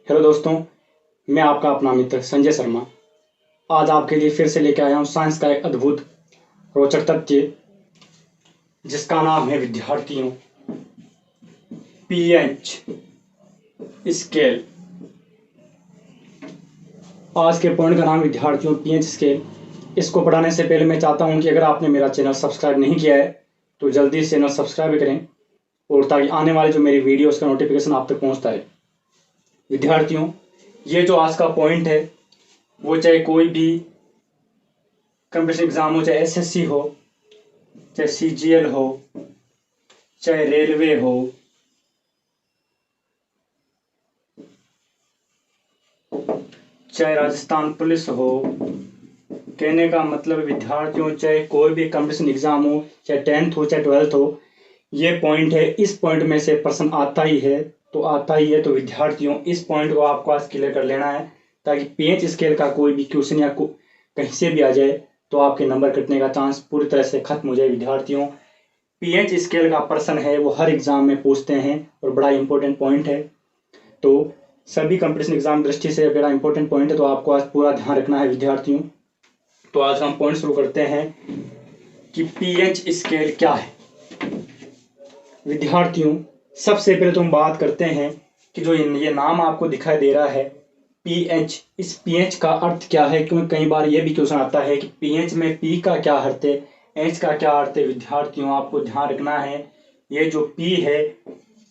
Hello दोस्तों, मैं आपका अपना मित्र संजय शर्मा आज आपके लिए फिर से लेकर आया हूँ साइंस का एक अद्भुत रोचक तथ्य जिसका नाम है विद्यार्थियों पीएच स्केल। आज के पॉइंट का नाम विद्यार्थियों पीएच स्केल। इसको पढ़ाने से पहले मैं चाहता हूँ कि अगर आपने मेरा चैनल सब्सक्राइब नहीं किया है तो जल्दी से चैनल सब्सक्राइब करें और ताकि आने वाले जो मेरी वीडियोस का नोटिफिकेशन आप तक पहुँचता है। विद्यार्थियों, ये जो आज का पॉइंट है वो चाहे कोई भी कंपटीशन एग्जाम हो, चाहे एसएससी हो, चाहे सीजीएल हो, चाहे रेलवे हो, चाहे राजस्थान पुलिस हो, कहने का मतलब विद्यार्थियों चाहे कोई भी कंपटीशन एग्जाम हो, चाहे 10th हो चाहे 12th हो, ये पॉइंट है। इस पॉइंट में से प्रश्न आता ही है तो विद्यार्थियों इस पॉइंट को आपको आज क्लियर कर लेना है ताकि पीएच स्केल का कोई भी क्वेश्चन या कहीं से भी आ जाए तो आपके नंबर कटने का चांस पूरी तरह से खत्म हो जाए। विद्यार्थियों, पीएच स्केल का प्रश्न है वो हर एग्जाम में पूछते हैं और बड़ा इंपॉर्टेंट पॉइंट है। तो सभी कंपटीशन एग्जाम दृष्टि से बड़ा इंपॉर्टेंट पॉइंट है, तो आपको आज पूरा ध्यान रखना है विद्यार्थियों। तो आज हम पॉइंट शुरू करते हैं कि पीएच स्केल क्या है। विद्यार्थियों, सबसे पहले तो हम बात करते हैं कि जो ये नाम आपको दिखाई दे रहा है पीएच, इस पीएच का अर्थ क्या है, क्योंकि कई बार ये भी क्वेश्चन आता है कि पीएच में पी का क्या अर्थ है, एच का क्या अर्थ है। विद्यार्थियों, आपको ध्यान रखना है ये जो पी है,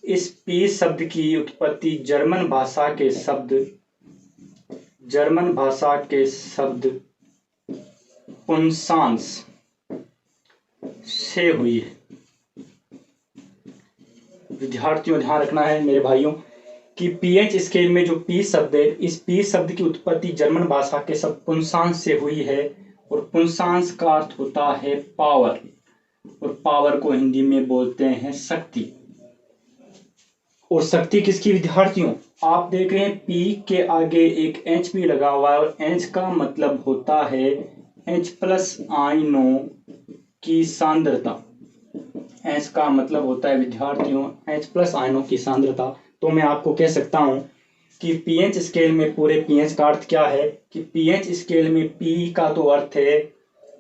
इस पी शब्द की उत्पत्ति जर्मन भाषा के शब्द पुंसांस से हुई है। विद्यार्थियों, ध्यान रखना है मेरे भाइयों कि पीएच स्केल में जो पी शब्द है, इस पी शब्द की उत्पत्ति जर्मन भाषा के शब्द पुंसांस से हुई है और पुंसांस का अर्थ होता है पावर, और पावर को हिंदी में बोलते हैं शक्ति। और शक्ति किसकी विद्यार्थियों, आप देख रहे हैं पी के आगे एक एच भी लगा हुआ है और एच का मतलब होता है एच प्लस आयनों की सांद्रता। एच का मतलब होता है विद्यार्थियों एच प्लस आयनों की सांद्रता। तो मैं आपको कह सकता हूं कि पीएच स्केल में पूरे पीएच का अर्थ क्या है कि पीएच स्केल में पी का तो अर्थ है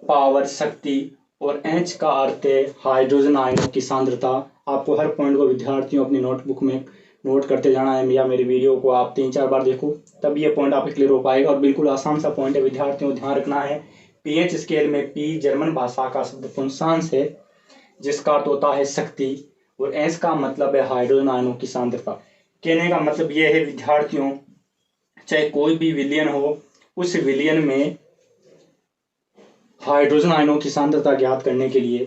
पावर, शक्ति, और एच का अर्थ है हाइड्रोजन आयनों की सांद्रता। आपको हर पॉइंट को विद्यार्थियों अपनी नोटबुक में नोट करते जाना है, या मेरी वीडियो को आप 3-4 बार देखो तब ये पॉइंट आपको क्लियर हो पाएगा। और बिल्कुल आसान सा पॉइंट है विद्यार्थियों, ध्यान रखना है पीएच स्केल में पी जर्मन भाषा का शब्द पुंसांस है जिसका अर्थ होता है शक्ति, और एच का मतलब है हाइड्रोजन आयनों की सांद्रता। कहने का मतलब यह है विद्यार्थियों, चाहे कोई भी विलयन हो, उस विलयन में हाइड्रोजन आयनों की सांद्रता ज्ञात करने के लिए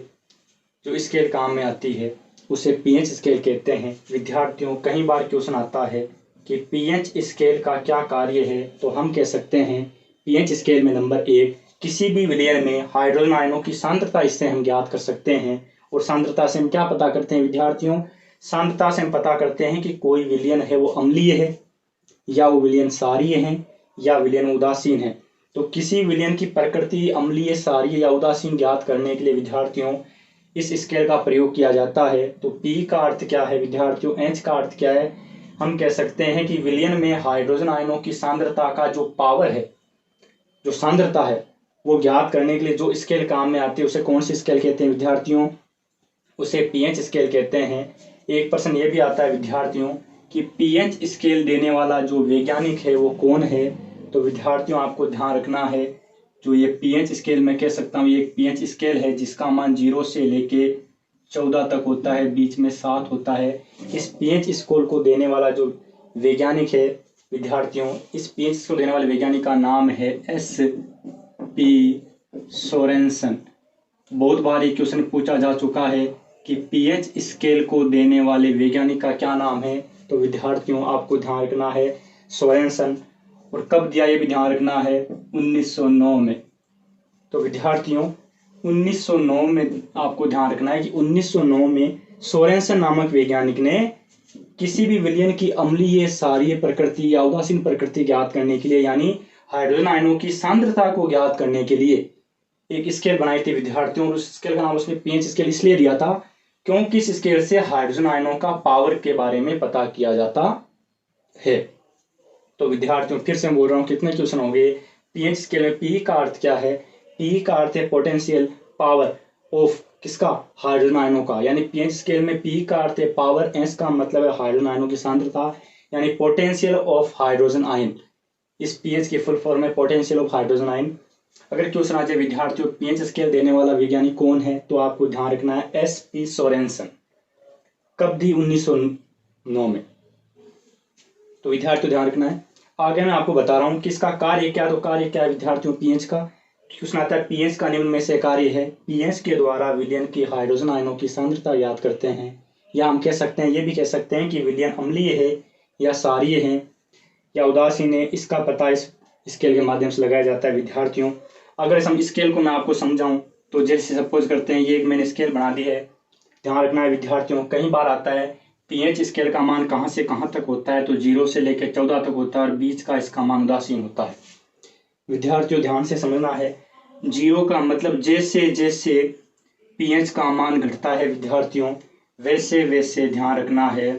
जो स्केल काम में आती है उसे पीएच स्केल कहते हैं। विद्यार्थियों, कई बार क्वेश्चन आता है कि पीएच स्केल का क्या कार्य है, तो हम कह सकते हैं पीएच स्केल में नंबर 1, किसी भी विलयन में हाइड्रोजन आयनों की सांद्रता इससे हम ज्ञात कर सकते हैं। और सांद्रता से हम क्या पता करते हैं विद्यार्थियों, सांद्रता से हम पता करते हैं कि कोई विलयन है वो अम्लीय है, या वो विलयन क्षारीय है, या विलयन उदासीन है। तो किसी विलयन की प्रकृति अम्लीय, क्षारीय या उदासीन ज्ञात करने के लिए विद्यार्थियों इस स्केल का प्रयोग किया जाता है। तो पी का अर्थ क्या है विद्यार्थियों, एच का अर्थ क्या है, हम कह सकते हैं कि विलयन में हाइड्रोजन आयनों की सांद्रता का जो पावर है, जो सांद्रता है, वो ज्ञात करने के लिए जो स्केल काम में आती है उसे कौन सी स्केल कहते हैं विद्यार्थियों, उसे पीएच स्केल कहते हैं। एक प्रश्न ये भी आता है विद्यार्थियों कि पीएच स्केल देने वाला जो वैज्ञानिक है वो कौन है। तो विद्यार्थियों, आपको ध्यान रखना है जो ये पीएच स्केल मैं कह सकता हूँ ये एक पीएच स्केल है जिसका मान 0 से लेके 14 तक होता है, बीच में 7 होता है। इस पीएच स्केल को देने वाला जो वैज्ञानिक है विद्यार्थियों, इस पीएच स्केल देने वाले वैज्ञानिक का नाम है SP सोरेनसन। बहुत बार ये क्वेश्चन पूछा जा चुका है कि पीएच स्केल को देने वाले वैज्ञानिक का क्या नाम है। तो विद्यार्थियों, आपको ध्यान रखना है सोरेनसन। और कब दिया ये भी ध्यान रखना है, 1909 में। तो विद्यार्थियों 1909 में आपको ध्यान रखना है कि 1909 में सोरेनसन नामक वैज्ञानिक ने किसी भी विलयन की अम्लीय, क्षारीय प्रकृति या उदासीन प्रकृति ज्ञात करने के लिए, यानी हाइड्रोजन आयनों की सांद्रता को ज्ञात करने के लिए एक स्केल बनाई थी विद्यार्थियों। और उस स्केल का नाम उसने पीएच स्केल इसलिए दिया था क्योंकि इस स्केल से हाइड्रोजन आयनों का पावर के बारे में पता किया जाता है। तो विद्यार्थियों फिर से बोल रहा हूँ कितने क्वेश्चन होंगे। पीएच स्केल में पी का अर्थ क्या है? पी का अर्थ है पोटेंशियल पावर ऑफ किसका? हाइड्रोजन आयनों का। यानी पीएच स्केल में पी का अर्थ है पावर, एस का मतलब है हाइड्रोजन आयनों की सांद्रता, यानी पोटेंशियल ऑफ हाइड्रोजन आयन। इस पीएच की फुल फॉर्म है पोटेंशियल ऑफ हाइड्रोजन आयन। अगर क्वेश्चन आ जाए विद्यार्थियों पीएच स्केल देने वाला वैज्ञानिक कौन है, तो आपको ध्यान रखना है एस.पी. सोरेनसन। कब दी? 1909 में। तो विद्यार्थियों ध्यान रखना है। आगे मैं आपको बता रहा हूँ कि इसका कार्य क्या। तो कार्य क्या है विद्यार्थियों पीएच का? क्वेश्चन आता है पीएच का निम्न में से कार्य है। पीएच के द्वारा विलयन की हाइड्रोजन आयनों की सांद्रता ज्ञात करते हैं, या हम कह सकते हैं, ये भी कह सकते हैं कि विलयन अम्लीय है या क्षारीय है या उदासीन है। इसका पता इस स्केल के माध्यम से लगाया जाता है विद्यार्थियों। अगर हम स्केल को मैं आपको समझाऊं तो जैसे सपोज करते हैं ये एक मैंने स्केल बना दी है। ध्यान रखना है विद्यार्थियों, कई बार आता है पीएच स्केल का मान कहाँ से कहाँ तक होता है, तो 0 से लेकर 14 तक होता है और बीच का इसका मान उदासीन होता है। विद्यार्थियों ध्यान से समझना है, 0 का मतलब जैसे जैसे पीएच का मान घटता है विद्यार्थियों, वैसे वैसे ध्यान रखना है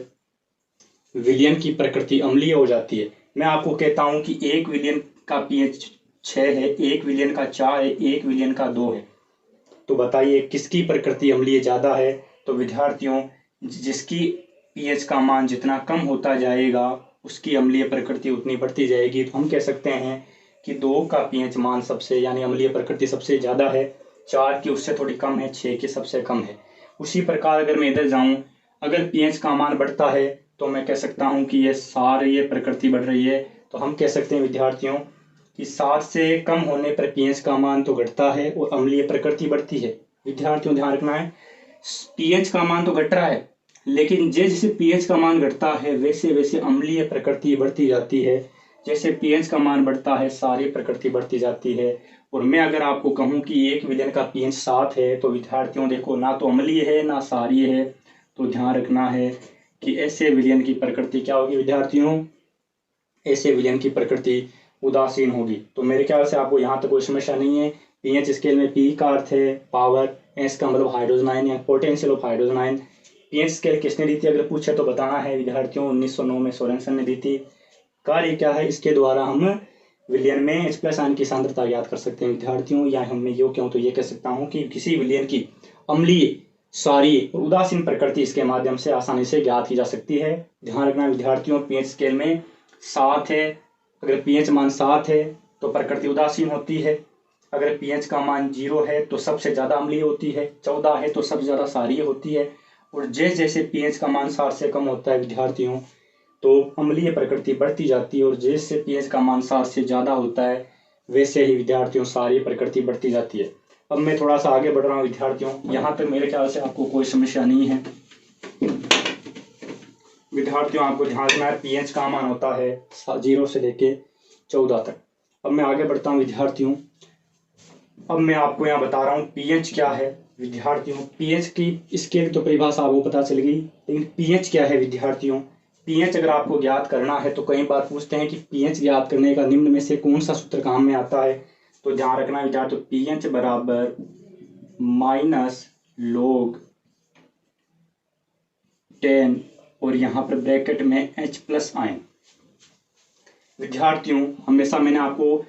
विलयन की प्रकृति अम्लीय हो जाती है। मैं आपको कहता हूं कि एक विलयन का पीएच 6 है, एक विलयन का 4 है, एक विलयन का 2 है। तो बताइए किसकी प्रकृति अम्लीय ज्यादा है? तो विद्यार्थियों जिसकी पीएच का मान जितना कम होता जाएगा उसकी अम्लीय प्रकृति उतनी बढ़ती जाएगी। तो हम कह सकते हैं कि 2 का पीएच मान सबसे यानी अम्लीय प्रकृति सबसे ज्यादा है, 4 की उससे थोड़ी कम है, 6 की सबसे कम है। उसी प्रकार अगर मैं इधर जाऊं, अगर पीएच का मान बढ़ता है तो मैं कह सकता हूं कि ये क्षारीय प्रकृति बढ़ रही है। तो हम कह सकते हैं विद्यार्थियों कि 7 से कम होने पर पीएच का मान तो घटता है और अम्लीय प्रकृति बढ़ती है। विद्यार्थियों ध्यान रखना है, पीएच का मान तो घट रहा है, लेकिन जैसे पीएच का मान घटता है वैसे वैसे अम्लीय प्रकृति बढ़ती जाती है। जैसे पीएच का मान बढ़ता है क्षारीय प्रकृति बढ़ती जाती है। और मैं अगर आपको कहूं कि एक विलयन का पीएच 7 है, तो विद्यार्थियों देखो ना तो अम्लीय है ना क्षारीय है। तो ध्यान रखना है कि ऐसे विलयन की प्रकृति क्या होगी विद्यार्थियों? ऐसे विलयन की प्रकृति उदासीन होगी। तो मेरे ख्याल से आपको यहाँ तक कोई समस्या नहीं है। पीएच स्केल में पी का अर्थ है पावर, एस का मतलब हाइड्रोजन आयन या potential of hydrogen ion. PH scale किसने दी थी अगर पूछे तो बताना है विद्यार्थियों, 1909 में सोरेनसन ने दी थी। कार्य क्या है? इसके द्वारा हम विलयन में H+ आयन की सांद्रता ज्ञात कर सकते हैं विद्यार्थियों। या हम यो क्यों तो ये कह सकता हूँ कि किसी विलयन की अम्लीय, क्षारीय और उदासीन प्रकृति इसके माध्यम से आसानी से ज्ञात की जा सकती है। ध्यान रखना विद्यार्थियों पीएच स्केल में 7 है, अगर पीएच मान 7 है तो प्रकृति उदासीन होती है। अगर पीएच का मान 0 है तो सबसे ज्यादा अम्लीय होती है, 14 है तो सबसे ज्यादा क्षारीय होती है। और जैसे जैसे पीएच का मान 7 से कम होता है विद्यार्थियों तो अम्लीय प्रकृति बढ़ती जाती है, और जैसे पीएच का मान 7 से ज्यादा होता है वैसे ही विद्यार्थियों क्षारीय प्रकृति बढ़ती जाती है। अब मैं थोड़ा सा आगे बढ़ रहा हूँ विद्यार्थियों, यहाँ तक मेरे ख्याल से आपको कोई समस्या नहीं है। विद्यार्थियों आपको ध्यान रखना है पीएच का मान होता है 0 से लेके 14 तक। अब मैं आगे बढ़ता हूँ विद्यार्थियों, अब मैं आपको यहाँ बता रहा हूँ पीएच क्या है विद्यार्थियों। पीएच की स्केल तो परिभाषा आपको पता चल गई, लेकिन पीएच क्या है विद्यार्थियों? पीएच अगर आपको ज्ञात करना है तो कई बार पूछते हैं कि पीएच ज्ञात करने का निम्न में से कौन सा सूत्र काम में आता है। तो ध्यान रखना विद्यार्थियों पीएच बराबर -log 10 और यहाँ पर ब्रैकेट में H+ आयन। विद्यार्थियों हमेशा मैंने आपको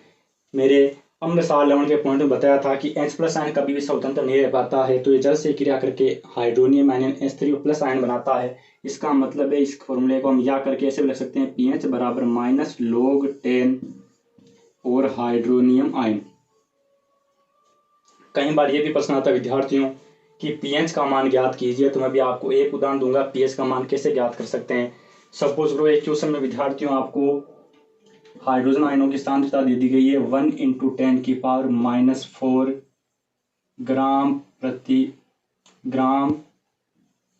मेरे अम्ल क्षार लवण के पॉइंट में बताया था कि H+ आयन कभी भी स्वतंत्र नहीं रह पाता है, तो ये जल से क्रिया करके हाइड्रोनियम आयन H3O+ आयन बनाता है। इसका मतलब है इस फॉर्मूले को हम या करके ऐसे लिख सकते हैं पीएच बराबर -log 10 और हाइड्रोनियम आयन। कई बार ये भी प्रश्न आता है विद्यार्थियों कि पीएच का मान ज्ञात कीजिए, तो मैं भी आपको एक उदाहरण दूंगा पीएच का मान कैसे ज्ञात कर सकते हैं। सपोज करो एक क्वेश्चन में विद्यार्थियों आपको हाइड्रोजन आयनों की सांद्रता दे दी गई है 1 × 10⁻⁴ ग्राम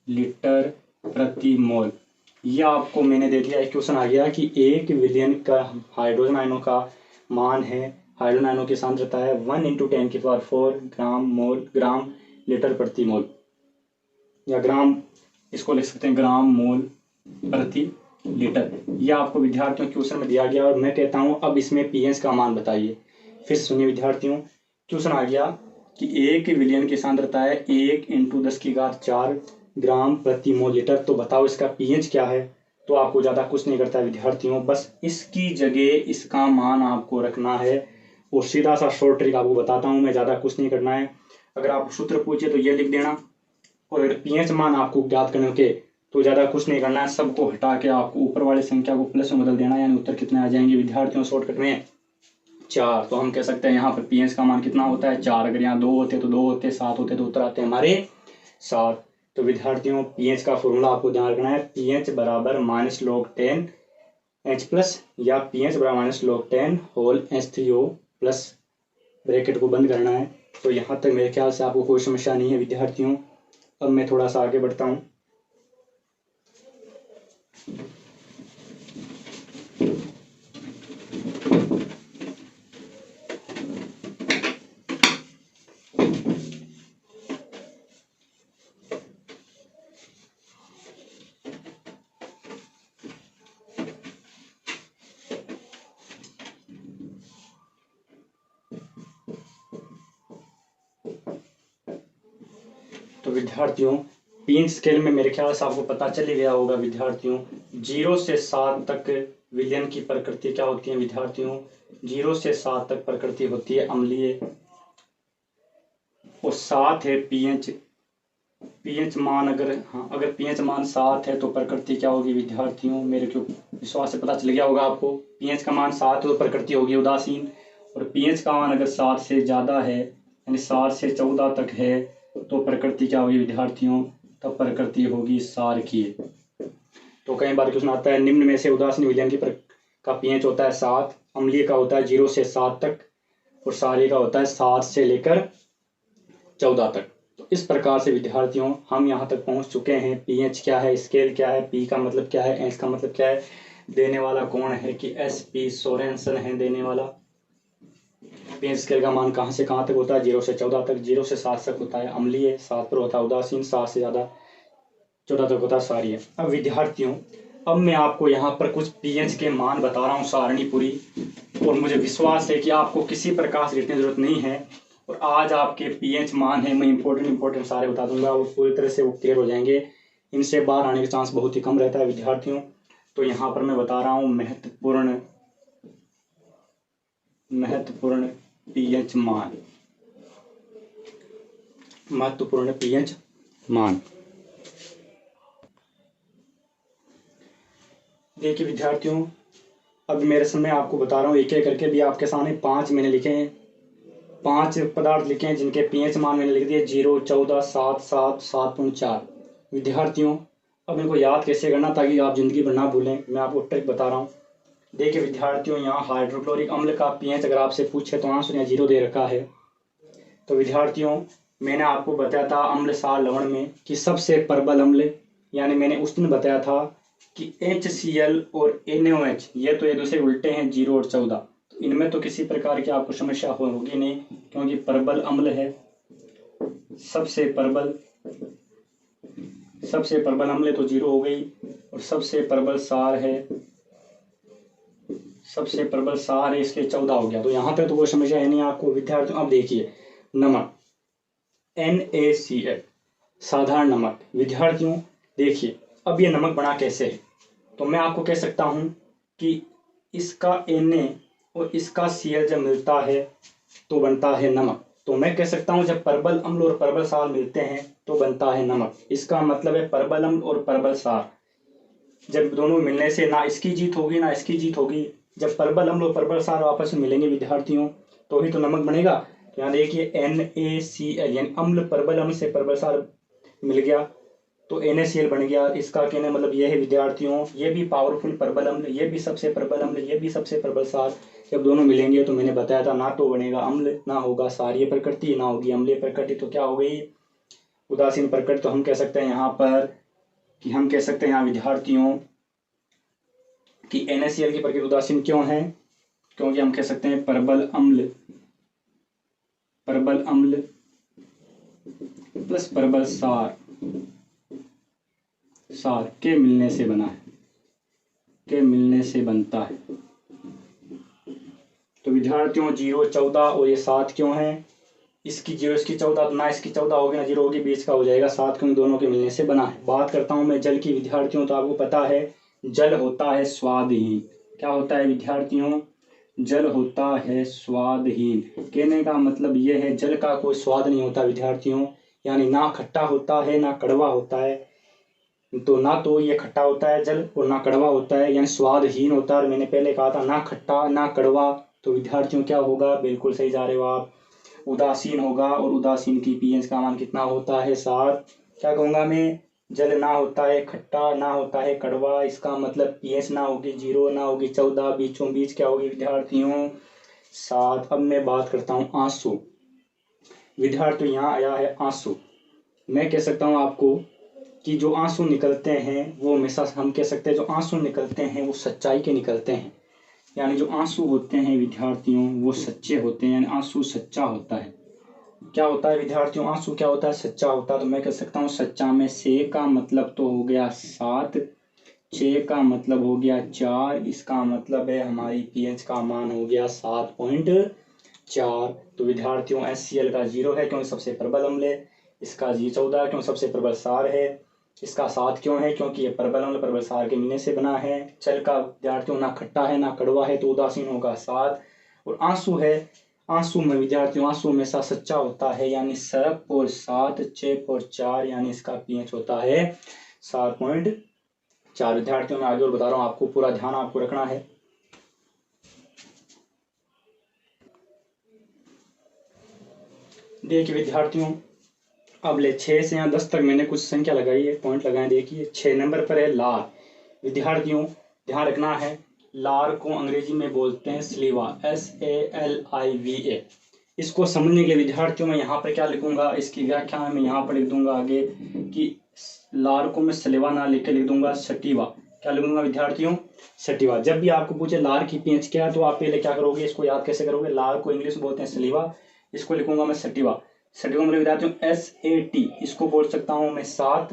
लीटर प्रति मोल। यह आपको मैंने दे दिया, एक क्वेश्चन आ गया कि एक विलयन का हाइड्रोजन आयनों का मान है, हाइड्रोजन आयनों की सांद्रता है 1 × 10⁴ ग्राम लीटर प्रति मोल, या ग्राम, इसको लिख सकते हैं ग्राम मोल प्रति लीटर। यह आपको विद्यार्थियों क्वेश्चन में दिया गया और मैं कहता हूं अब इसमें पीएच का मान बताइए। फिर सुनिए विद्यार्थियों, क्वेश्चन आ गया कि एक विलयन की सांद्रता है 1 × 10⁴ ग्राम प्रति मोल लीटर, तो बताओ इसका पीएच क्या है। तो आपको ज़्यादा कुछ नहीं करता है विद्यार्थियों, बस इसकी जगह इसका मान आपको रखना है। और सीधा सा शॉर्ट ट्रिक आपको बताता हूँ मैं, ज़्यादा कुछ नहीं करना है। अगर आप सूत्र पूछे तो ये लिख देना, और अगर पीएच मान आपको ज्ञात करने के तो ज़्यादा कुछ नहीं करना है, सबको हटा के आपको ऊपर वाली संख्या को प्लस में बदल देना, यानी उत्तर कितने आ जाएंगे विद्यार्थियों शॉर्टकट में 4। तो हम कह सकते हैं यहाँ पर पीएच का मान कितना होता है 4। अगर यहाँ 2 होते तो 2 होते, 7 होते तो उत्तर आते हैं हमारे 7। तो विद्यार्थियों पीएच का फॉर्मूला आपको ध्यान रखना है, पीएच बराबर -log10 H प्लस, या पीएच बराबर -log10 whole H3O plus, bracket को बंद करना है। तो यहाँ तक मेरे ख्याल से आपको कोई समस्या नहीं है विद्यार्थियों। अब मैं थोड़ा सा आगे बढ़ता हूँ। तो विद्यार्थियों पीएच स्केल में मेरे ख्याल से आपको पता चल ही गया होगा विद्यार्थियों, 0 से 7 तक विलयन की प्रकृति क्या होती है विद्यार्थियों, 0 से 7 तक प्रकृति होती है अम्लीय, और 7 है पीएच। पीएच मान अगर पीएच मान 7 है तो प्रकृति क्या होगी विद्यार्थियों, मेरे को विश्वास से पता चल गया होगा आपको। पीएच का मान 7 है तो प्रकृति होगी उदासीन, और पीएच का मान अगर 7 से ज़्यादा है यानी 7 से 14 तक है तो प्रकृति क्या होगी विद्यार्थियों, तब प्रकृति होगी सारकीय। तो कई बार क्वेश्चन आता है निम्न में से उदासीन विलयन का पीएच होता है 7, अम्लीय का होता है 0 से 7 तक, और सारे का होता है 7 से लेकर 14 तक। तो इस प्रकार से विद्यार्थियों हम यहाँ तक पहुँच चुके हैं। पीएच क्या है, स्केल क्या है, पी का मतलब क्या है, एच का मतलब क्या है, देने वाला कौन है कि SP सोरेनसन है देने वाला। पीएच स्केल का मान कहाँ से कहाँ तक होता है 0 से 14 तक, 0 से 7 तक होता है अम्लीय, 7 पर होता है उदासीन, 7 से ज़्यादा 14 तक होता है सारीय। अब विद्यार्थियों अब मैं आपको यहाँ पर कुछ पीएच के मान बता रहा हूँ सारणी पूरी, और मुझे विश्वास है कि आपको किसी प्रकार से लिखने जरूरत नहीं है। और आज आपके पीएच मान है मैं इंपॉर्टेंट सारे बता दूंगा, वो पूरी तरह से वो क्लियर हो जाएंगे, इनसे बाहर आने का चांस बहुत ही कम रहता है विद्यार्थियों। तो यहाँ पर मैं बता रहा हूँ महत्वपूर्ण पीएच मान, महत्वपूर्ण पीएच मान। देखिए विद्यार्थियों अब मेरे समय आपको बता रहा हूँ एक एक करके, भी आपके सामने 5 मैंने लिखे हैं, 5 पदार्थ लिखे हैं जिनके पीएच मान मैंने लिख दिए 0, 14, 7, 7, 7.4। विद्यार्थियों अब इनको याद कैसे करना ताकि आप जिंदगी भर ना भूलें, मैं आपको ट्रिक बता रहा हूँ। देखिए विद्यार्थियों यहाँ हाइड्रोक्लोरिक अम्ल का पीएच अगर आपसे पूछे तो आंसर यहाँ 0 दे रखा है। तो विद्यार्थियों मैंने आपको बताया था अम्ल सार लवण में कि सबसे प्रबल अम्ल, यानी मैंने उस दिन बताया था कि HCl और NaOH ये तो एक दूसरे उल्टे हैं 0 और 14, तो इनमें तो किसी प्रकार की आपको समस्या होगी नहीं क्योंकि प्रबल अम्ल है। सबसे प्रबल अम्ल तो 0 हो गई, और सबसे प्रबल सार है इसलिए 14 हो गया। तो यहाँ तक तो कोई समस्या है नहीं आपको विद्यार्थियों। अब देखिए नमक NaCl साधारण नमक। विद्यार्थियों देखिए अब ये नमक बना कैसे है, तो मैं आपको कह सकता हूँ कि इसका Na और इसका Cl जब मिलता है तो बनता है नमक। तो मैं कह सकता हूँ जब प्रबल अम्ल और प्रबल सार मिलते हैं तो बनता है नमक। इसका मतलब है प्रबल अम्ल और प्रबल सार जब दोनों मिलने से ना इसकी जीत होगी ना इसकी जीत होगी, जब प्रबल अम्ल और प्रबल सार आपस में मिलेंगे विद्यार्थियों तो ही तो नमक बनेगा। तो यहाँ देखिए NaCl यानी अम्ल प्रबल अम्ल से प्रबल सार मिल गया तो NaCl बन गया। इसका कहने मतलब यह है विद्यार्थियों ये भी पावरफुल प्रबल अम्ल, ये भी सबसे प्रबल अम्ल, ये भी सबसे प्रबल सार, जब दोनों मिलेंगे तो मैंने बताया था ना तो बनेगा अम्ल, ना होगा सारीय प्रकृति, ना होगी अम्लीय प्रकृति, तो क्या हो गई उदासीन प्रकृति। तो हम कह सकते हैं यहाँ पर कि हम कह सकते हैं यहाँ विद्यार्थियों कि NaCl की प्रकृति उदासीन क्यों है, क्योंकि हम कह सकते हैं प्रबल अम्ल प्लस प्रबल सार के मिलने से बना है, के मिलने से बनता है। तो विद्यार्थियों 0, 14 और ये 7 क्यों है, इसकी 0 इसकी 14 तो ना इसकी 14 होगी ना 0 होगी, बीच का हो जाएगा 7 क्योंकि दोनों के मिलने से बना है। बात करता हूं मैं जल की विद्यार्थियों, तो आपको पता है जल होता है स्वादहीन। क्या होता है विद्यार्थियों? जल होता है स्वादहीन। कहने का मतलब ये है जल का कोई स्वाद नहीं होता विद्यार्थियों, यानी ना खट्टा होता है ना कड़वा होता है। तो ना तो ये खट्टा होता है जल और ना कड़वा होता है, यानी स्वादहीन होता है। और मैंने पहले कहा था ना खट्टा ना कड़वा, तो विद्यार्थियों क्या होगा? बिल्कुल सही जा रहे हो आप, उदासीन होगा। और उदासीन की पीएच का मान कितना होता है? 7। क्या कहूँगा मैं? जल ना होता है खट्टा ना होता है कड़वा, इसका मतलब पीएच ना होगी 0 ना होगी 14, बीचों बीच क्या होगी विद्यार्थियों? 7। अब मैं बात करता हूँ आंसू। विद्यार्थियों यहाँ आया है आंसू। मैं कह सकता हूँ आपको कि जो आंसू निकलते हैं वो हमेशा, हम कह सकते हैं जो आंसू निकलते हैं वो सच्चाई के निकलते हैं। यानी जो आंसू होते हैं विद्यार्थियों वो सच्चे होते हैं, यानी आंसू सच्चा होता है। क्या होता है विद्यार्थियों? आंसू क्या होता है? सच्चा होता है। तो मैं कह सकता हूँ सच्चा में से का मतलब तो हो गया 7, 6 का मतलब हो गया 4, इसका मतलब है हमारी पीएच का मान हो गया 7.4। तो विद्यार्थियों HCl का 0 है क्योंकि सबसे प्रबल अम्ल है। इसका G 14 क्योंकि सबसे प्रबल सार है। इसका 7 क्यों है? क्योंकि ये प्रबल अम्ल प्रबल सार के मिलने से बना है। जल का विद्यार्थियों ना खट्टा है ना कड़वा है तो उदासीन होगा 7। और आंसू है, आंसू में विद्यार्थियों आंसू हमेशा सच्चा होता है, यानी 7 और 6 और 4, यानी इसका पीएच होता है 7.4। विद्यार्थियों मैं आगे और बता रहा हूँ आपको, पूरा ध्यान आपको रखना है। देखिए विद्यार्थियों, अब ले 6 से यहाँ 10 तक मैंने कुछ संख्या लगाई है, पॉइंट लगाए। देखिए 6 नंबर पर है लार। विद्यार्थियों ध्यान रखना है, लार को अंग्रेजी में बोलते हैं स्लीवा, SALIVA। इसको समझने के लिए विद्यार्थियों मैं यहाँ पर क्या लिखूंगा, इसकी व्याख्या मैं यहाँ पर लिख दूंगा आगे कि लार को मैं स्लीवा ना लिख के लिख दूंगा सटीवा। क्या लिखूंगा विद्यार्थियों? सटीवा। जब भी आपको पूछे लार की पीएच क्या है तो आप पहले क्या करोगे, इसको याद कैसे करोगे? लार को इंग्लिश में बोलते हैं स्लीवा, इसको लिखूंगा मैं सटीवा। सटीवा मतलब विद्यार्थियों SAT, इसको बोल सकता हूँ मैं 7।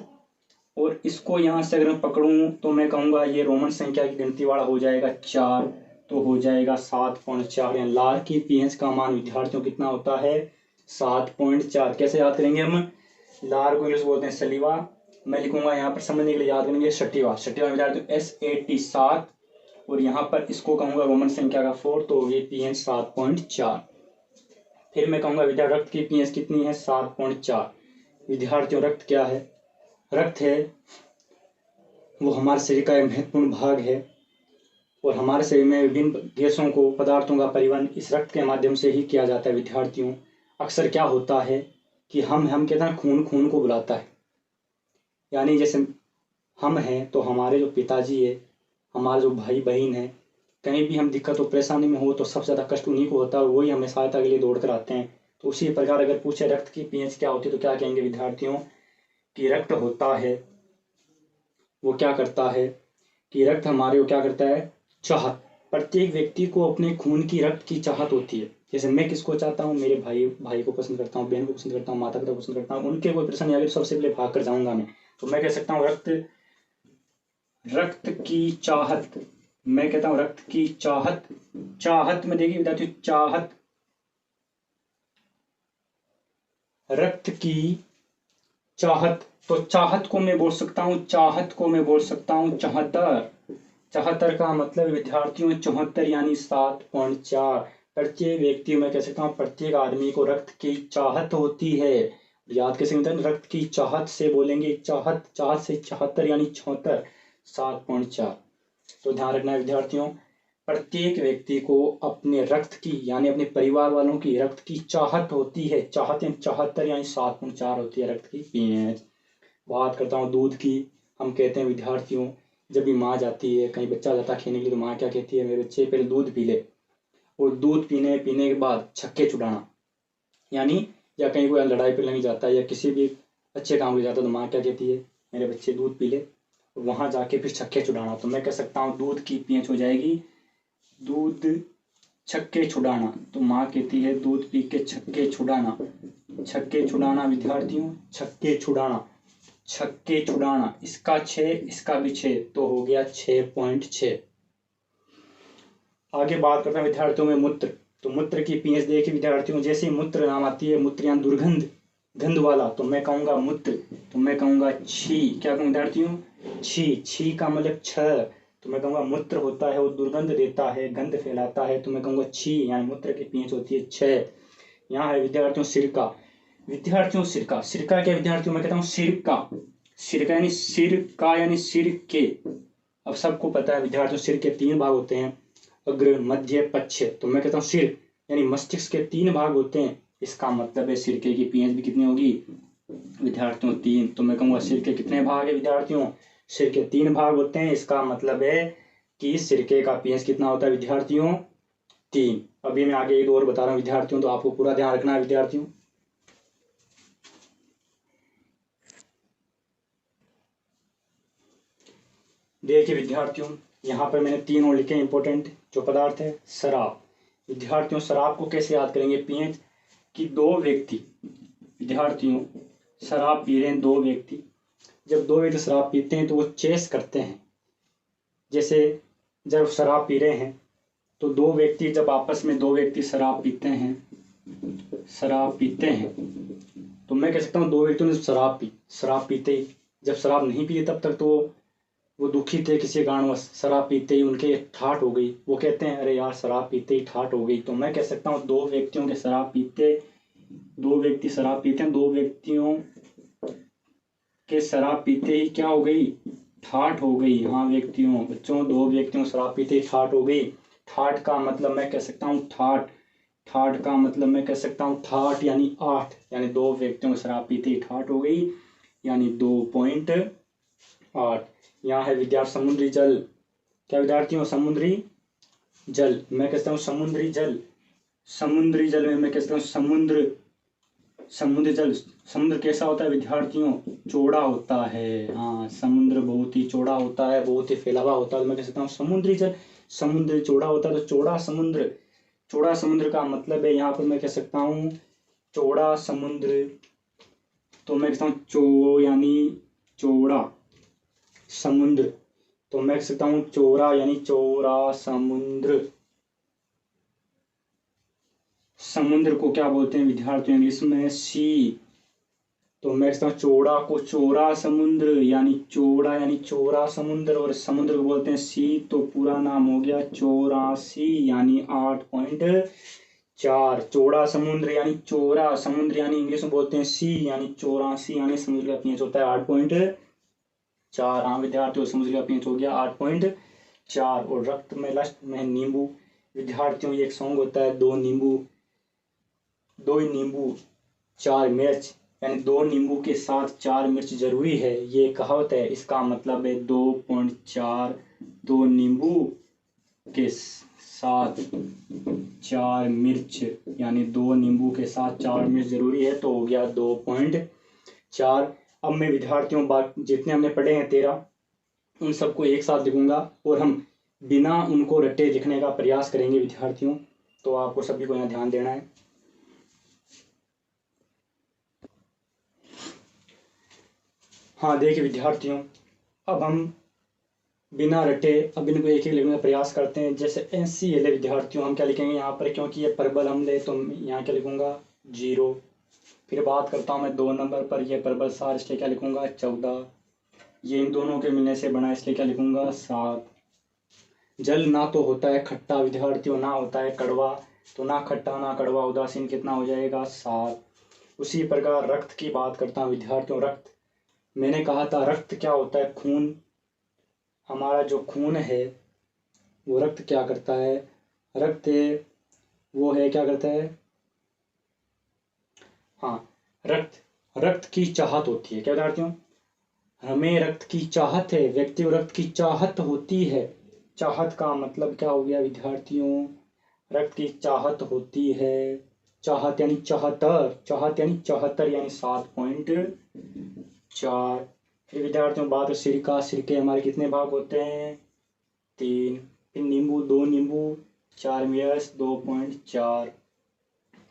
और इसको यहाँ से अगर मैं पकड़ूं तो मैं कहूँगा ये रोमन संख्या की गिनती वाला हो जाएगा 4, तो हो जाएगा 7.4। यानी लार की पीएच का मान विद्यार्थियों कितना होता है? 7.4। कैसे याद करेंगे हम? लार को इंग्लिश बोलते हैं सलीवा, मैं लिखूंगा यहाँ पर समझने के लिए याद करेंगे सटीवा। सटीवा विद्यार्थियों SAT 7, और यहाँ पर इसको कहूँगा रोमन संख्या का 4, तो ये पीएच 7.4। फिर मैं कहूँगा विद्यार्थी रक्त की पीएच कितनी है? 7.4। विद्यार्थियों रक्त क्या है? रक्त है वो हमारे शरीर का एक महत्वपूर्ण भाग है, और हमारे शरीर में विभिन्न गैसों को पदार्थों का परिवहन इस रक्त के माध्यम से ही किया जाता है। विद्यार्थियों अक्सर क्या होता है कि हम कहते हैं खून खून को बुलाता है, यानी जैसे हम हैं तो हमारे जो पिताजी है, हमारे जो भाई बहन है, कहीं भी हम दिक्कत और परेशानी में हो तो सबसे ज़्यादा कष्ट उन्हीं को होता है, वही हमें सहायता के लिए दौड़ कर आते हैं। तो उसी प्रकार अगर पूछे रक्त की पीएच क्या होती है तो क्या कहेंगे विद्यार्थियों? कि रक्त होता है वो क्या करता है कि रक्त हमारे को क्या करता है? चाहत। प्रत्येक व्यक्ति को अपने खून की रक्त की चाहत होती है। जैसे मैं किसको चाहता हूँ? मेरे भाई को पसंद करता हूँ, बहन को पसंद करता हूँ, माता पिता को पसंद करता हूँ, उनके कोई परेशानी आ गई तो सबसे पहले भाग कर जाऊंगा मैं। तो मैं कह सकता हूँ रक्त की चाहत। मैं कहता हूँ रक्त की चाहत। चाहत में देखिए विद्यार्थी, चाहत, रक्त की चाहत। तो चाहत को मैं बोल सकता हूँ, चाहत को मैं बोल सकता हूँ 74। 74 का मतलब विद्यार्थियों 74 यानी 7.4। प्रत्येक व्यक्ति में कह सकता हूँ प्रत्येक आदमी को रक्त की चाहत होती है। याद कैसे होता है? रक्त की चाहत से बोलेंगे, चाहत, चाहत से 74 यानी 76, 7.4। तो ध्यान रखना है विद्यार्थियों, प्रत्येक व्यक्ति को अपने रक्त की यानी अपने परिवार वालों की रक्त की चाहत होती है। चाहत 74 यानी 7.4 होती है रक्त की पीएच। बात करता हूँ दूध की। हम कहते हैं विद्यार्थियों जब भी माँ जाती है, कहीं बच्चा जाता है खेलने के लिए, तो माँ क्या कहती है? मेरे बच्चे पहले दूध पी ले। और दूध पीने के बाद छक्के छुड़ाना, यानी या कहीं कोई लड़ाई पे लग जाता है या किसी भी अच्छे काम में जाता है तो माँ क्या कहती है? मेरे बच्चे दूध पी ले, और वहां जाके फिर छक्के छुड़ाना। तो मैं कह सकता हूँ दूध की पीएच हो जाएगी दूध छक्के छुड़ाना। तो माँ कहती है दूध पी के छक्के छुड़ाना। छक्के छुड़ाना विद्यार्थियों, छक्के छुड़ाना, छक्के छुड़ाना। इसका 6, इसका भी 6, तो हो गया 6.6। आगे बात करते हैं विद्यार्थियों में मूत्र। तो मूत्र की पीएच देखिए विद्यार्थियों, जैसे मूत्र नाम आती है, मूत्र यानी दुर्गंध, गंध वाला तो मैं कहूँगा मूत्र, तो मैं कहूँगा छी। क्या कहूँ विद्यार्थियों? छी। छी का मतलब छ, तो मैं कहूँगा मूत्र होता है वो दुर्गंध देता है, गंध फैलाता है, तो मैं कहूँगा छी, यानी मूत्र की पीएच होती है 6। यहाँ है विद्यार्थियों सिरका। विद्यार्थियों सिरका, सिरका क्या विद्यार्थियों? मैं कहता हूँ सिरका। सिरका यानी सिर का यानी सिर के। अब सबको पता है विद्यार्थियों सिर के 3 भाग होते हैं, अग्र मध्य पक्ष। तो मैं कहता हूँ सिर यानी मस्तिष्क के 3 भाग होते हैं, इसका मतलब है सिरके की पीएच भी कितनी होगी विद्यार्थियों? 3। तो मैं कहूँगा सिर के कितने भाग है विद्यार्थियों? सिर के 3 भाग होते हैं, इसका मतलब है कि सिरके का पीएच कितना होता है विद्यार्थियों? 3। अभी मैं आगे एक और बता रहा हूँ विद्यार्थियों, तो आपको पूरा ध्यान रखना है विद्यार्थियों। देखिए विद्यार्थियों, यहाँ पर मैंने 3 और लिखे इंपॉर्टेंट जो पदार्थ है। शराब। विद्यार्थियों शराब को कैसे याद करेंगे? पीएच कि 2 व्यक्ति, विद्यार्थियों शराब पी रहे हैं 2 व्यक्ति। जब 2 व्यक्ति शराब पीते हैं तो वो चेस करते हैं। जैसे जब शराब पी रहे हैं तो 2 व्यक्ति, जब आपस में 2 व्यक्ति शराब पीते हैं, तो मैं कह सकता हूँ 2 व्यक्तियों ने शराब पीते ही, जब शराब नहीं पी तब तक तो वो दुखी थे किसी कारणवश, शराब पीते ही उनके ठाट हो गई। वो कहते हैं अरे यार शराब पीते ही ठाट हो गई। तो मैं कह सकता हूँ 2 व्यक्तियों के शराब पीते, 2 व्यक्ति शराब पीते हैं, 2 व्यक्तियों के शराब पीते ही क्या हो गई? ठाट हो गई। हाँ व्यक्तियों, बच्चों 2 व्यक्तियों शराब पीते ही ठाट हो गई। ठाट का मतलब मैं कह सकता हूँ ठाट, ठाट का मतलब मैं कह सकता हूँ ठाट यानी 8, यानी 2 व्यक्तियों को शराब पीते ही ठाट हो गई, यानी 2.8। यहाँ है विद्यार्थी समुद्री जल। क्या विद्यार्थियों? समुद्री जल। मैं कहता हूँ समुद्री जल। समुद्री जल में मैं कहता हूँ समुद्र जल। समुद्र कैसा होता है विद्यार्थियों? चौड़ा होता है। हाँ समुद्र बहुत ही चौड़ा होता है, बहुत ही फैला हुआ होता है। मैं कह सकता हूँ समुद्री जल। समुद्र चौड़ा होता है तो चौड़ा समुद्र। चौड़ा समुद्र का मतलब है यहाँ पर मैं कह सकता हूँ चौड़ा समुद्र, तो मैं कहता हूँ चो यानी चौड़ा समुद्र, तो मैं कह सकता हूँ चौड़ा यानी चौड़ा समुद्र। समुद्र को क्या बोलते हैं विद्यार्थियों इंग्लिश में? सी। तो मैं कहता हूँ चौड़ा को चौड़ा समुद्र यानी चौड़ा समुद्र, और समुद्र को बोलते हैं सी, तो पूरा नाम हो गया 84 यानी 8.4। चौड़ा समुद्र यानी चौड़ा समुद्र यानी इंग्लिश में बोलते हैं सी, यानी 84 यानी समुद्र का पीएच होता है 8.4। हाँ विद्यार्थियों समुद्र का पीएच हो गया 8.4। और रक्त में लास्ट में नींबू। विद्यार्थियों ये एक सॉन्ग होता है, 2 नींबू 4 मिर्च, यानी 2 नींबू के साथ 4 मिर्च जरूरी है, ये कहावत है। इसका मतलब है 2.4, 2 नींबू के साथ 4 मिर्च, यानी 2 नींबू के साथ 4 मिर्च जरूरी है, तो हो गया 2.4। अब मैं विद्यार्थियों जितने हमने पढ़े हैं 13, उन सबको एक साथ लिखूंगा और हम बिना उनको रटे लिखने का प्रयास करेंगे विद्यार्थियों। तो आपको सभी को यहाँ ध्यान देना है। हाँ देखिए विद्यार्थियों, अब हम बिना रटे अब इनको एक लिखने का प्रयास करते हैं। जैसे NaCl विद्यार्थियों हम क्या लिखेंगे यहाँ पर, क्योंकि ये प्रबल अम्ल तो यहाँ क्या लिखूंगा 0। फिर बात करता हूँ मैं 2 नंबर पर, यह प्रबल सार, इसलिए क्या लिखूंगा 14। ये इन दोनों के मिलने से बना, इसलिए क्या लिखूंगा 7। जल ना तो होता है खट्टा विद्यार्थियों, ना होता है कड़वा, तो ना खट्टा ना कड़वा उदासीन कितना हो जाएगा 7। उसी प्रकार रक्त की बात करता हूँ विद्यार्थियों। रक्त मैंने कहा था रक्त क्या होता है? खून। हमारा जो खून है वो रक्त क्या करता है? रक्त वो है क्या करता है? हाँ रक्त की चाहत होती है। क्या विद्यार्थियों? हमें रक्त की चाहत है, व्यक्ति को रक्त की चाहत होती है। चाहत का मतलब क्या हो गया विद्यार्थियों? रक्त की चाहत होती है। चाहत यानी 74, चाहत यानी 74 यानी 7.4। फिर विद्यार्थियों बात है सिरका। सिरके हमारे कितने भाग होते हैं? 3। फिर नींबू, 2 नींबू 4 मिर्च 2.4।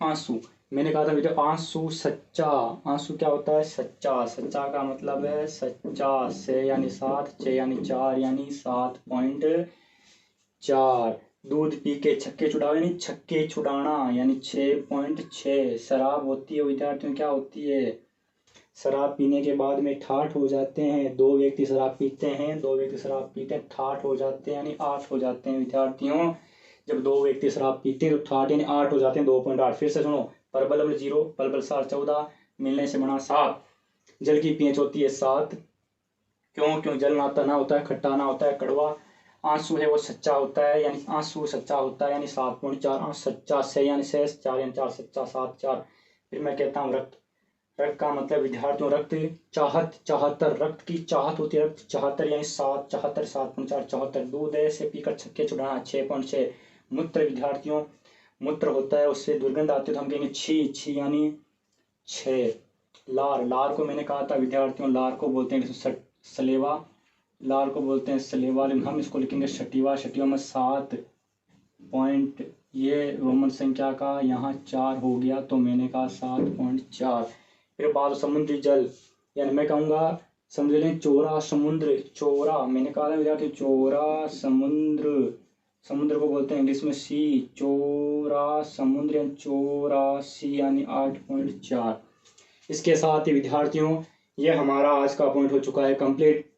आंसू, मैंने कहा था बेटा आंसू सच्चा। आंसू क्या होता है? सच्चा। सच्चा का मतलब है सच्चा, से यानी 7, 6 यानी 4 यानी 7.4। दूध पी के छक्के छुड़ाओ यानी छक्के छुड़ाना यानी 6.6। शराब होती है विद्यार्थियों, क्या होती है? शराब पीने के बाद में ठाठ हो जाते हैं। दो व्यक्ति शराब पीते हैं, दो व्यक्ति शराब पीते हैं, ठाठ हो जाते हैं यानी 8 हो जाते हैं विद्यार्थियों। जब दो व्यक्ति शराब पीते हैं तो ठाठ यानी 8 हो जाते हैं, 2.8। फिर से सुनो, परबल 0, परबल 7 14, मिलने से बना 7। जल की पीएच होती है 7। क्यों? जल ना होता है खट्टा, ना होता है कड़वा। आंसू है वो सच्चा होता है यानी आंसू सच्चा होता है यानी 7.4। आंसू सच्चा से यानी शेष 4 यानी 4 सच्चा 7 4। फिर मैं कहता हूँ रक्त। रक्त का मतलब विद्यार्थियों रक्त चाहत, चाहतर। रक्त की चाहत होती है, रक्त चाहतर यानी 7 74 7.4 74। दूध है से पीकर छक्के छुड़ाना 6.6। मूत्र विद्यार्थियों, मूत्र होता है उससे दुर्गंध आती है तो हम कहेंगे छी, छी यानी 6। लार, लार को मैंने कहा था विद्यार्थियों, लार को बोलते हैं सलेवा, लार को बोलते हैं सलेवा। हम इसको लिखेंगे शटीवा, शटीवा में 7 पॉइंट, ये रोमन संख्या का यहाँ 4 हो गया तो मैंने कहा 7.4। फिर बात समुद्री जल यानी मैं कहूँगा समझ लें चौरा समुद्र, चौरा मैंने कहा था विद्यार्थी चौरा समुद्र, समुद्र को बोलते हैं इंग्लिश में सी, चौरा समुद्र यानी 84 यानी 8.4। इसके साथ ही विद्यार्थियों ये हमारा आज का पॉइंट हो चुका है कंप्लीट।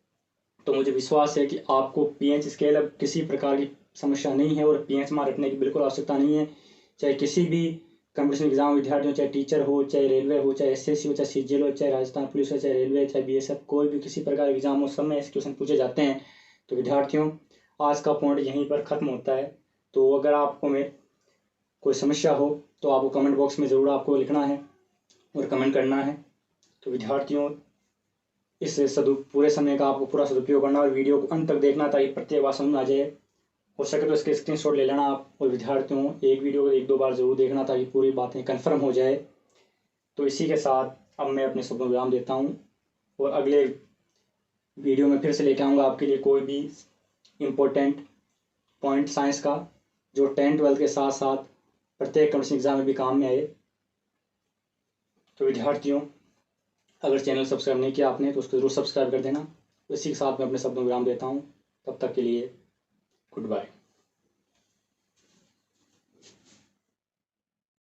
तो मुझे विश्वास है कि आपको पीएच स्केल अब किसी प्रकार की समस्या नहीं है और पीएच मान रखने की बिल्कुल आवश्यकता नहीं है। चाहे किसी भी कंपटीशन एग्जाम विद्यार्थी हो, चाहे टीचर हो, चाहे रेलवे हो, चाहे एसएससी हो, चाहे सीजीएल हो, चाहे राजस्थान पुलिस हो, चाहे रेलवे, चाहे बीएसएफ, कोई भी किसी प्रकार के एग्जाम हो, सब में ऐसे क्वेश्चन पूछे जाते हैं। तो विद्यार्थियों आज का पॉइंट यहीं पर ख़त्म होता है। तो अगर आपको में कोई समस्या हो तो आपको कमेंट बॉक्स में ज़रूर आपको लिखना है और कमेंट करना है। तो विद्यार्थियों इस पूरे समय का आपको पूरा सदुपयोग करना और वीडियो को अंत तक देखना ताकि प्रत्येक बात समझ में आ जाए। हो सके तो इसके स्क्रीनशॉट ले लेना आप। और विद्यार्थियों एक वीडियो को 1-2 बार ज़रूर देखना ताकि पूरी बातें कन्फर्म हो जाए। तो इसी के साथ अब मैं अपने शब्दों को विराम देता हूँ और अगले वीडियो में फिर से लेके आऊँगा आपके लिए कोई भी इम्पोर्टेंट पॉइंट साइंस का जो 10-12 के साथ साथ प्रत्येक कॉम्पिटिशन एग्जाम में भी काम में आए। तो विद्यार्थियों अगर चैनल सब्सक्राइब नहीं किया आपने तो उसको जरूर सब्सक्राइब कर देना। इसी के साथ मैं अपने शब्दों को विराम देता हूँ। तब तक के लिए गुड बाय।